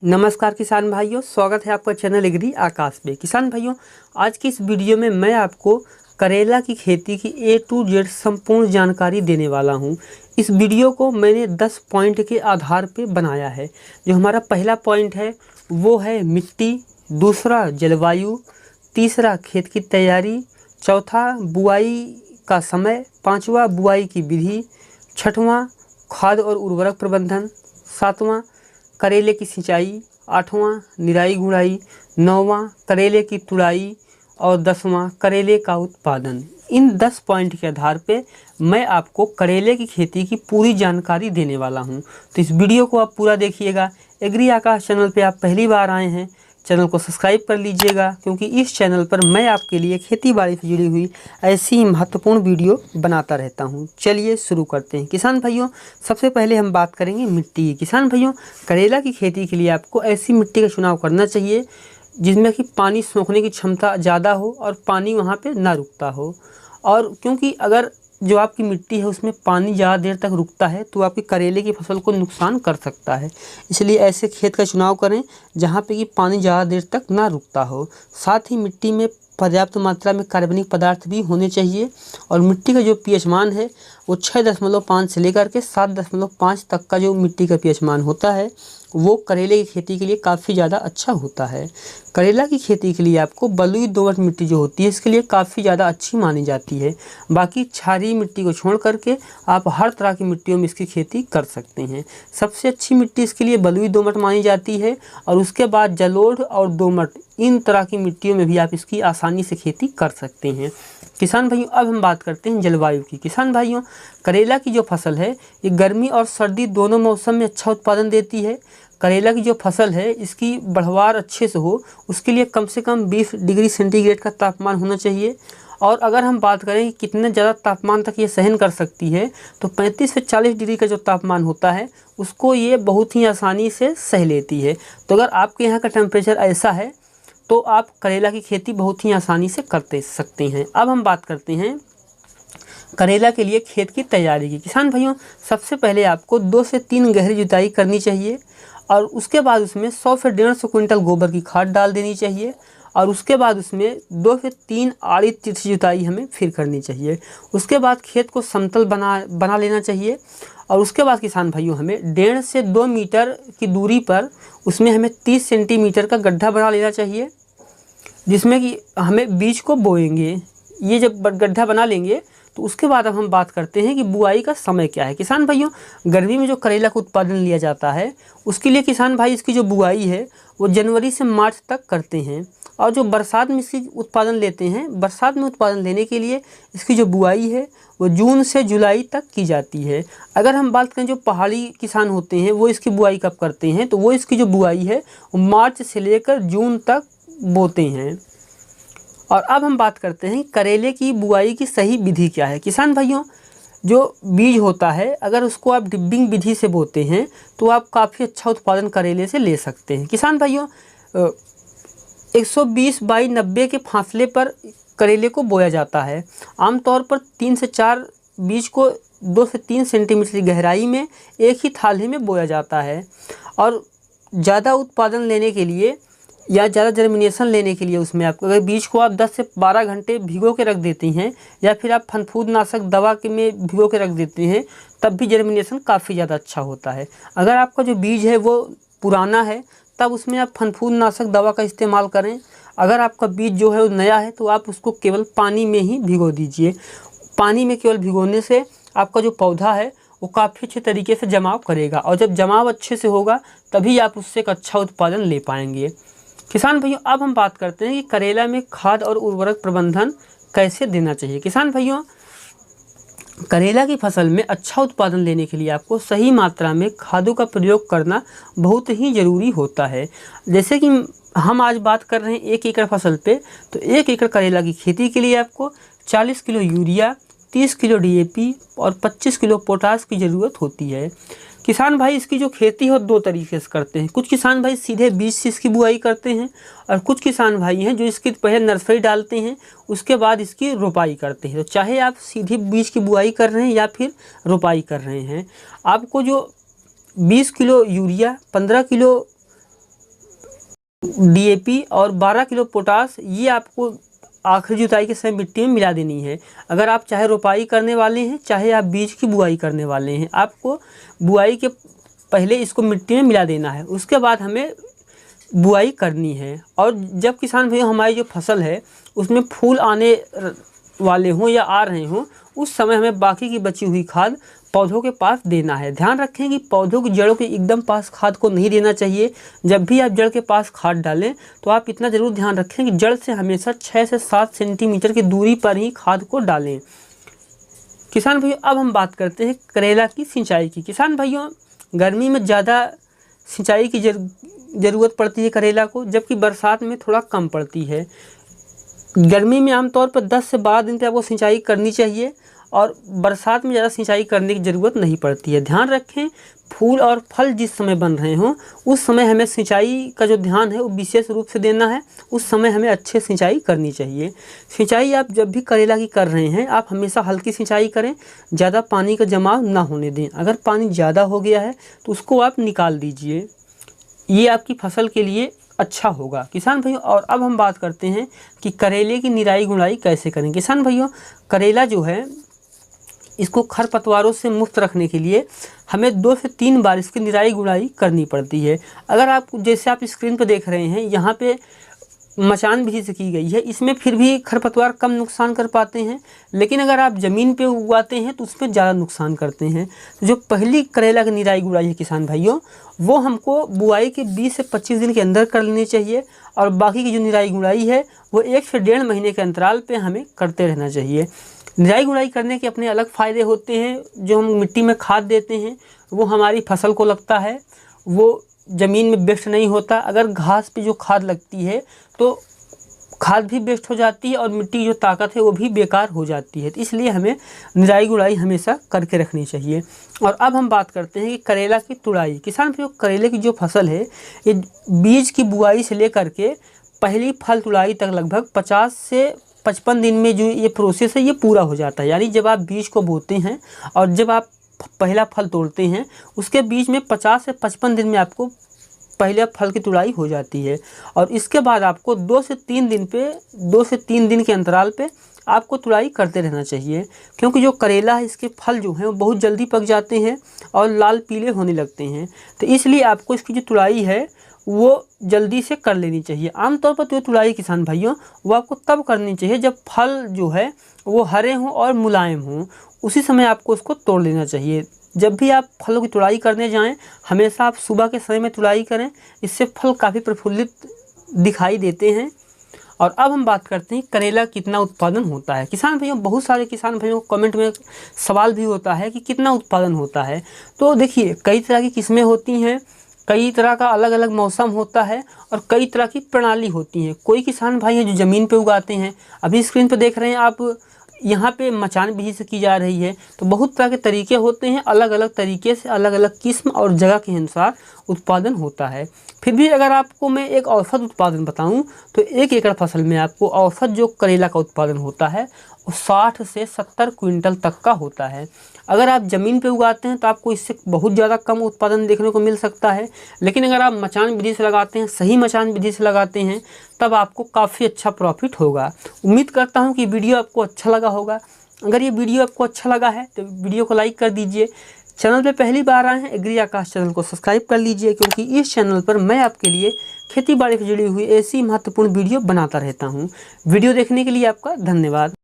नमस्कार किसान भाइयों, स्वागत है आपका चैनल एग्री आकाश में। किसान भाइयों, आज की इस वीडियो में मैं आपको करेला की खेती की A to Z संपूर्ण जानकारी देने वाला हूं। इस वीडियो को मैंने 10 पॉइंट के आधार पे बनाया है। जो हमारा पहला पॉइंट है वो है मिट्टी, दूसरा जलवायु, तीसरा खेत की तैयारी, चौथा बुआई का समय, पाँचवा बुआई की विधि, छठवां खाद और उर्वरक प्रबंधन, सातवां करेले की सिंचाई, आठवां निराई गुड़ाई, नौवां करेले की तुड़ाई और 10वां करेले का उत्पादन। इन 10 पॉइंट के आधार पे मैं आपको करेले की खेती की पूरी जानकारी देने वाला हूं। तो इस वीडियो को आप पूरा देखिएगा। एग्री आकाश चैनल पे आप पहली बार आए हैं, चैनल को सब्सक्राइब कर लीजिएगा, क्योंकि इस चैनल पर मैं आपके लिए खेती बाड़ी से जुड़ी हुई ऐसी ही महत्वपूर्ण वीडियो बनाता रहता हूं। चलिए शुरू करते हैं। किसान भाइयों, सबसे पहले हम बात करेंगे मिट्टी की। किसान भाइयों, करेला की खेती के लिए आपको ऐसी मिट्टी का चुनाव करना चाहिए जिसमें कि पानी सोखने की क्षमता ज़्यादा हो और पानी वहाँ पे ना रुकता हो। और क्योंकि अगर जो आपकी मिट्टी है उसमें पानी ज़्यादा देर तक रुकता है तो आपकी करेले की फसल को नुकसान कर सकता है। इसलिए ऐसे खेत का चुनाव करें जहाँ पे कि पानी ज़्यादा देर तक ना रुकता हो। साथ ही मिट्टी में पर्याप्त मात्रा में कार्बनिक पदार्थ भी होने चाहिए और मिट्टी का जो पीएच मान है वो 6.5 से लेकर के 7.5 तक का जो मिट्टी का पीएच मान होता है वो करेले की खेती के लिए काफ़ी ज़्यादा अच्छा होता है। करेला की खेती के लिए आपको बलुई दोमट मिट्टी जो होती है इसके लिए काफ़ी ज़्यादा अच्छी मानी जाती है। बाकी क्षारीय मिट्टी को छोड़ करके आप हर तरह की मिट्टियों में इसकी खेती कर सकते हैं। सबसे अच्छी मिट्टी इसके लिए बलुई दोमट मानी जाती है और उसके बाद जलोढ़ और दोमट, इन तरह की मिट्टियों में भी आप इसकी आसानी से खेती कर सकते हैं। किसान भाइयों, अब हम बात करते हैं जलवायु की। किसान भाइयों, करेला की जो फसल है ये गर्मी और सर्दी दोनों मौसम में अच्छा उत्पादन देती है। करेला की जो फसल है इसकी बढ़वार अच्छे से हो उसके लिए कम से कम 20 डिग्री सेंटीग्रेड का तापमान होना चाहिए। और अगर हम बात करें कि कितने ज़्यादा तापमान तक ये सहन कर सकती है तो 35 से 40 डिग्री का जो तापमान होता है उसको ये बहुत ही आसानी से सह लेती है। तो अगर आपके यहाँ का टेम्परेचर ऐसा है तो आप करेला की खेती बहुत ही आसानी से करते सकते हैं। अब हम बात करते हैं करेला के लिए खेत की तैयारी की। किसान भाइयों, सबसे पहले आपको 2 से 3 गहरी जुताई करनी चाहिए और उसके बाद उसमें 100 से 150 क्विंटल गोबर की खाद डाल देनी चाहिए और उसके बाद उसमें 2 से 3 आड़ी तिरछी जुताई हमें फिर करनी चाहिए। उसके बाद खेत को समतल बना लेना चाहिए और उसके बाद किसान भाइयों हमें 1.5 से 2 मीटर की दूरी पर उसमें हमें 30 सेंटीमीटर का गड्ढा बना लेना चाहिए, जिसमें कि हमें बीज को बोएंगे। ये जब गड्ढा बना लेंगे तो उसके बाद अब हम बात करते हैं कि बुआई का समय क्या है। किसान भाइयों, गर्मी में जो करेला का उत्पादन लिया जाता है उसके लिए किसान भाई इसकी जो बुआई है वो जनवरी से मार्च तक करते हैं और जो बरसात में इसकी उत्पादन लेते हैं, बरसात में उत्पादन लेने के लिए इसकी जो बुआई है वो जून से जुलाई तक की जाती है। अगर हम बात करें जो पहाड़ी किसान होते हैं वो इसकी बुआई कब करते हैं तो वो इसकी जो बुआई है वो मार्च से लेकर जून तक बोते हैं। और अब हम बात करते हैं करेले की बुआई की सही विधि क्या है। किसान भाइयों, जो बीज होता है अगर उसको आप डिबिंग विधि से बोते हैं तो आप काफ़ी अच्छा उत्पादन करेले से ले सकते हैं। किसान भाइयों, 120 बाई 90 के फासले पर करेले को बोया जाता है। आमतौर पर 3 से 4 बीज को 2 से 3 सेंटीमीटर की गहराई में एक ही थाली में बोया जाता है। और ज़्यादा उत्पादन लेने के लिए या ज़्यादा जर्मिनेशन लेने के लिए उसमें आप अगर बीज को आप 10 से 12 घंटे भिगो के रख देती हैं या फिर आप फनफूदनाशक दवा के में भिगो के रख देती हैं तब भी जर्मिनेशन काफ़ी ज़्यादा अच्छा होता है। अगर आपका जो बीज है वो पुराना है तब उसमें आप फनफूदनाशक दवा का इस्तेमाल करें। अगर आपका बीज जो है वो नया है तो आप उसको केवल पानी में ही भिगो दीजिए। पानी में केवल भिगोने से आपका जो पौधा है वो काफ़ी अच्छे तरीके से जमाव करेगा और जब जमाव अच्छे से होगा तभी आप उससे एक अच्छा उत्पादन ले पाएंगे। किसान भाइयों, अब हम बात करते हैं कि करेला में खाद और उर्वरक प्रबंधन कैसे देना चाहिए। किसान भाइयों, करेला की फसल में अच्छा उत्पादन लेने के लिए आपको सही मात्रा में खादों का प्रयोग करना बहुत ही ज़रूरी होता है। जैसे कि हम आज बात कर रहे हैं 1 एकड़ फसल पे, तो 1 एकड़ करेला की खेती के लिए आपको 40 किलो यूरिया, 30 किलो DAP और 25 किलो पोटास की ज़रूरत होती है। किसान भाई इसकी जो खेती है वो 2 तरीके से करते हैं। कुछ किसान भाई सीधे बीज से इसकी बुआई करते हैं और कुछ किसान भाई हैं जो इसकी पहले नर्सरी डालते हैं उसके बाद इसकी रोपाई करते हैं। तो चाहे आप सीधे बीज की बुआई कर रहे हैं या फिर रोपाई कर रहे हैं, आपको जो 20 किलो यूरिया, 15 किलो DAP और 12 किलो पोटास, ये आपको आखिरी जुताई के समय मिट्टी में मिला देनी है। अगर आप चाहे रोपाई करने वाले हैं, चाहे आप बीज की बुआई करने वाले हैं, आपको बुआई के पहले इसको मिट्टी में मिला देना है। उसके बाद हमें बुआई करनी है। और जब किसान भाई हमारी जो फसल है उसमें फूल आने वाले हों या आ रहे हों, उस समय हमें बाकी की बची हुई खाद पौधों के पास देना है। ध्यान रखें कि पौधों की जड़ों के एकदम पास खाद को नहीं देना चाहिए। जब भी आप जड़ के पास खाद डालें तो आप इतना ज़रूर ध्यान रखें कि जड़ से हमेशा 6 से 7 सेंटीमीटर की दूरी पर ही खाद को डालें। किसान भाइयों, अब हम बात करते हैं करेला की सिंचाई की। किसान भाइयों, गर्मी में ज़्यादा सिंचाई की ज़रूरत पड़ती है करेला को, जबकि बरसात में थोड़ा कम पड़ती है। गर्मी में आमतौर पर 10 से 12 दिन पे आपको सिंचाई करनी चाहिए और बरसात में ज़्यादा सिंचाई करने की ज़रूरत नहीं पड़ती है। ध्यान रखें, फूल और फल जिस समय बन रहे हों उस समय हमें सिंचाई का जो ध्यान है वो विशेष रूप से देना है। उस समय हमें अच्छे सिंचाई करनी चाहिए। सिंचाई आप जब भी करेला की कर रहे हैं, आप हमेशा हल्की सिंचाई करें, ज़्यादा पानी का जमाव ना होने दें। अगर पानी ज़्यादा हो गया है तो उसको आप निकाल दीजिए, ये आपकी फसल के लिए अच्छा होगा। किसान भाइयों, और अब हम बात करते हैं कि करेले की निराई गुड़ाई कैसे करें। किसान भाइयों, करेला जो है इसको खरपतवारों से मुक्त रखने के लिए हमें 2 से 3 बार इसकी निराई गुड़ाई करनी पड़ती है। अगर आप जैसे आप स्क्रीन पर देख रहे हैं, यहाँ पे मचान विधि से की गई है, इसमें फिर भी खरपतवार कम नुकसान कर पाते हैं, लेकिन अगर आप ज़मीन पे उगाते हैं तो उसमें ज़्यादा नुकसान करते हैं। तो जो पहली करेला की निराई गुड़ाई है किसान भाइयों, वो हमको बुआई के 20 से 25 दिन के अंदर कर लेनी चाहिए। और बाकी की जो निराई गुड़ाई है वो 1 से 1.5 महीने के अंतराल पर हमें करते रहना चाहिए। निराई गुड़ाई करने के अपने अलग फ़ायदे होते हैं। जो हम मिट्टी में खाद देते हैं वो हमारी फसल को लगता है, वो ज़मीन में वेस्ट नहीं होता। अगर घास पे जो खाद लगती है तो खाद भी वेस्ट हो जाती है और मिट्टी की जो ताकत है वो भी बेकार हो जाती है। तो इसलिए हमें निराई गुड़ाई हमेशा करके रखनी चाहिए। और अब हम बात करते हैं कि करेला की तुड़ाई। किसान भाइयों, करेले की जो फसल है ये बीज की बुआई से लेकर के पहली फल तुड़ाई तक लगभग 50 से 55 दिन में जो ये प्रोसेस है ये पूरा हो जाता है। यानी जब आप बीज को बोते हैं और जब आप पहला फल तोड़ते हैं, उसके बीच में 50 से 55 दिन में आपको पहले फल की तुड़ाई हो जाती है। और इसके बाद आपको 2 से 3 दिन के अंतराल पे आपको तुड़ाई करते रहना चाहिए, क्योंकि जो करेला है इसके फल जो हैं वो बहुत जल्दी पक जाते हैं और लाल पीले होने लगते हैं। तो इसलिए आपको इसकी जो तुड़ाई है वो जल्दी से कर लेनी चाहिए। आमतौर पर तो तुड़ाई किसान भाइयों वो आपको तब करनी चाहिए जब फल जो है वो हरे हों और मुलायम हों, उसी समय आपको उसको तोड़ लेना चाहिए। जब भी आप फलों की तुड़ाई करने जाएं, हमेशा आप सुबह के समय में तुड़ाई करें, इससे फल काफ़ी प्रफुल्लित दिखाई देते हैं। और अब हम बात करते हैं करेला कितना उत्पादन होता है। किसान भाइयों, बहुत सारे किसान भाइयों को कमेंट में सवाल भी होता है कि कितना उत्पादन होता है। तो देखिए, कई तरह की किस्में होती हैं, कई तरह का अलग अलग मौसम होता है और कई तरह की प्रणाली होती हैं। कोई किसान भाई हैं जो ज़मीन पे उगाते हैं, अभी स्क्रीन पे देख रहे हैं आप, यहाँ पे मचान विधि से की जा रही है। तो बहुत तरह के तरीके होते हैं, अलग अलग तरीके से अलग अलग किस्म और जगह के अनुसार उत्पादन होता है। फिर भी अगर आपको मैं एक औसत उत्पादन बताऊं तो 1 एकड़ फसल में आपको औसत जो करेला का उत्पादन होता है वो 60 से 70 क्विंटल तक का होता है। अगर आप ज़मीन पे उगाते हैं तो आपको इससे बहुत ज़्यादा कम उत्पादन देखने को मिल सकता है, लेकिन अगर आप मचान विधि से लगाते हैं, सही मचान विधि से लगाते हैं, तब आपको काफ़ी अच्छा प्रॉफिट होगा। उम्मीद करता हूँ कि वीडियो आपको अच्छा लगा होगा। अगर ये वीडियो आपको अच्छा लगा है तो वीडियो को लाइक कर दीजिए। चैनल पे पहली बार आए हैं एग्री आकाश चैनल को सब्सक्राइब कर लीजिए, क्योंकि इस चैनल पर मैं आपके लिए खेती बाड़ी से जुड़ी हुई ऐसी महत्वपूर्ण वीडियो बनाता रहता हूँ। वीडियो देखने के लिए आपका धन्यवाद।